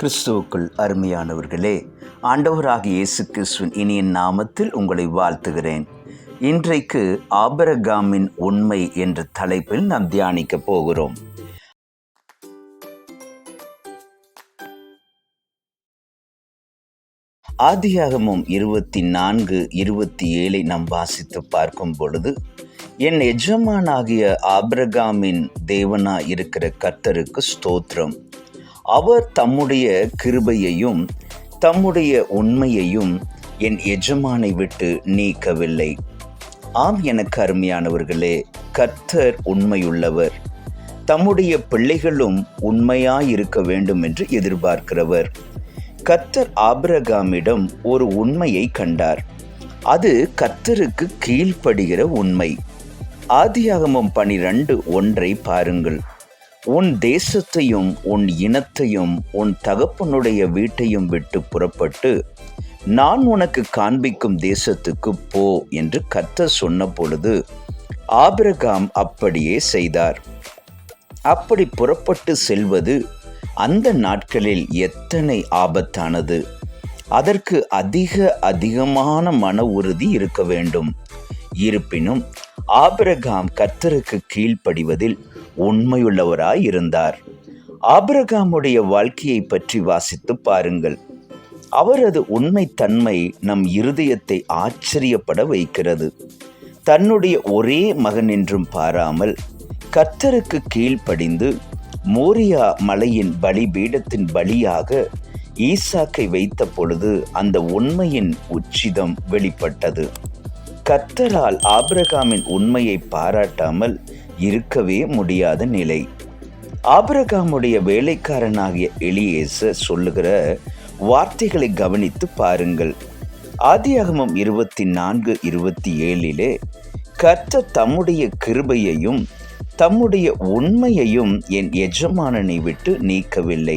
கிறிஸ்துவுக்குள் அருமையானவர்களே, ஆண்டவராகிய இயேசு கிறிஸ்துவின் இனிய நாமத்தில் உங்களை வாழ்த்துகிறேன். இன்றைக்கு ஆபிரகாமின் உண்மை என்ற தலைப்பில் நாம் தியானிக்க போகிறோம். ஆதியாகமம் 24:27 நாம் வாசித்து பார்க்கும் பொழுது, என் எஜமானாகிய ஆபிரகாமின் தேவனாய் இருக்கிற கர்த்தருக்கு ஸ்தோத்திரம். அவர் தம்முடைய கிருபையையும் தம்முடைய உண்மையையும் என் எஜமானை விட்டு நீக்கவில்லை. ஆம், எனக்கு அருமையானவர்களே, கர்த்தர் உண்மையுள்ளவர். தம்முடைய பிள்ளைகளும் உண்மையாயிருக்க வேண்டும் என்று எதிர்பார்க்கிறவர். கர்த்தர் ஆபிரகாமிடம் ஒரு உண்மையை கண்டார். அது கர்த்தருக்கு கீழ்ப்படுகிற உண்மை. ஆதியாகமம் 12:1 பாருங்கள். உன் தேசத்தையும் உன் இனத்தையும் உன் தகப்பனுடைய வீட்டையும் விட்டு புறப்பட்டு நான் உனக்கு காண்பிக்கும் தேசத்துக்கு போ என்று கர்த்தர் சொன்ன பொழுது ஆபிரகாம் அப்படியே செய்தார். அப்படி புறப்பட்டு செல்வது அந்த நாட்களில் எத்தனை ஆபத்தானது! அதற்கு அதிகமான மன உறுதி இருக்க வேண்டும். இருப்பினும் ஆபிரகாம் கர்த்தருக்கு கீழ்ப்படிவதில் உண்மையுள்ளவராய் இருந்தார். ஆபிரகாமுடைய வாழ்க்கையை பற்றி வாசித்து பாருங்கள். அவரது உண்மைத்தன்மை நம் இருதயத்தை ஆச்சரியப்பட வைக்கிறது. தன்னுடைய ஒரே மகன் என்றும் பாராமல் கர்த்தருக்கு கீழ்ப்படிந்து மோரியா மலையின் பலிபீடத்தின் பலியாக ஈசாக்கை வைத்த பொழுது அந்த உண்மையின் உச்சிதம் வெளிப்பட்டது. கர்த்தரால் ஆபிரகாமின் உண்மையை பாராட்டாமல் இருக்கவே முடியாத நிலை. ஆபிரகாமுடைய வேலைக்காரனாகிய எலியேசர் சொல்லுகிற வார்த்தைகளை கவனித்து பாருங்கள். ஆதியாகமம் 24:27 கர்த்தர் தம்முடைய கிருபையையும் தம்முடைய உண்மையையும் என் எஜமானனை விட்டு நீக்கவில்லை.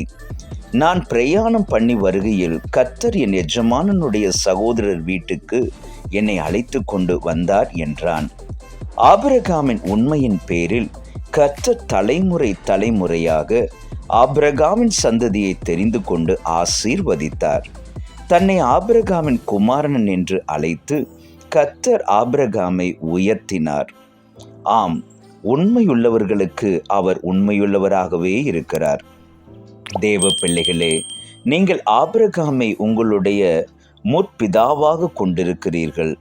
நான் பிரயாணம் பண்ணி வருகையில் கர்த்தர் என் எஜமானனுடைய சகோதரர் வீட்டுக்கு என்னை அழைத்து கொண்டு வந்தார் என்றான். ஆபிரகாமின் உண்மையின் பேரில் கர்த்தர் தலைமுறையாக ஆபிரகாமின் சந்ததியை தெரிந்து கொண்டு ஆசீர்வதித்தார். தன்னை ஆபிரகாமின் குமாரன் என்று அழைத்து கர்த்தர் ஆபிரகாமை உயர்த்தினார். ஆம், உண்மையுள்ளவர்களுக்கு அவர் உண்மையுள்ளவராகவே இருக்கிறார். தேவ பிள்ளைகளே, நீங்கள் ஆபிரகாமை உங்களுடைய முற்பிதாவாக கொண்டிருக்கிறீர்கள்.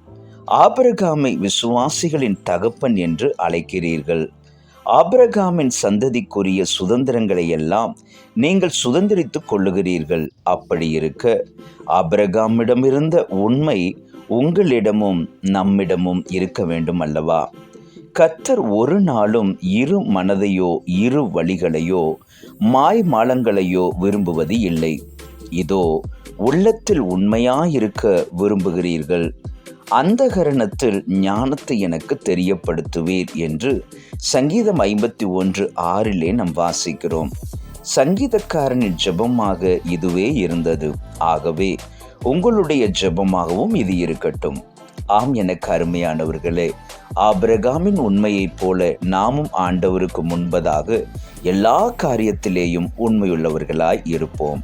ஆபிரகாமை விசுவாசிகளின் தகப்பன் என்று அழைக்கிறீர்கள். ஆபிரகாமின் சந்ததிக்குரிய சுதந்திரங்களை எல்லாம் நீங்கள் சுதந்திரித்துக் கொள்ளுகிறீர்கள். அப்படி இருக்க ஆபிரகாமிடமிருந்த உண்மை உங்களிடமும் நம்மிடமும் இருக்க வேண்டும் அல்லவா? கர்த்தர் ஒரு நாளும் இரு மனதையோ இரு வழிகளையோ மாய்மாலங்களையோ விரும்புவது இல்லை. இதோ உள்ளத்தில் உண்மையாயிருக்க விரும்புகிறீர்கள். அந்த கரணத்தில் ஞானத்தை எனக்கு தெரியப்படுத்துவீர் என்று சங்கீதம் 51:6 நாம் வாசிக்கிறோம். சங்கீதக்காரனின் ஜெபமாக இதுவே இருந்தது. ஆகவே உங்களுடைய ஜெபமாகவும் இது இருக்கட்டும். ஆம், எனக்கு அருமையானவர்களே, ஆபிரகாமின் உண்மையைப் போல நாமும் ஆண்டவருக்கு முன்பதாக எல்லா காரியத்திலேயும் உண்மையுள்ளவர்களாய் இருப்போம்.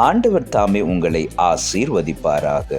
ஆண்டவர் தாமே உங்களை ஆசீர்வதிப்பாராக.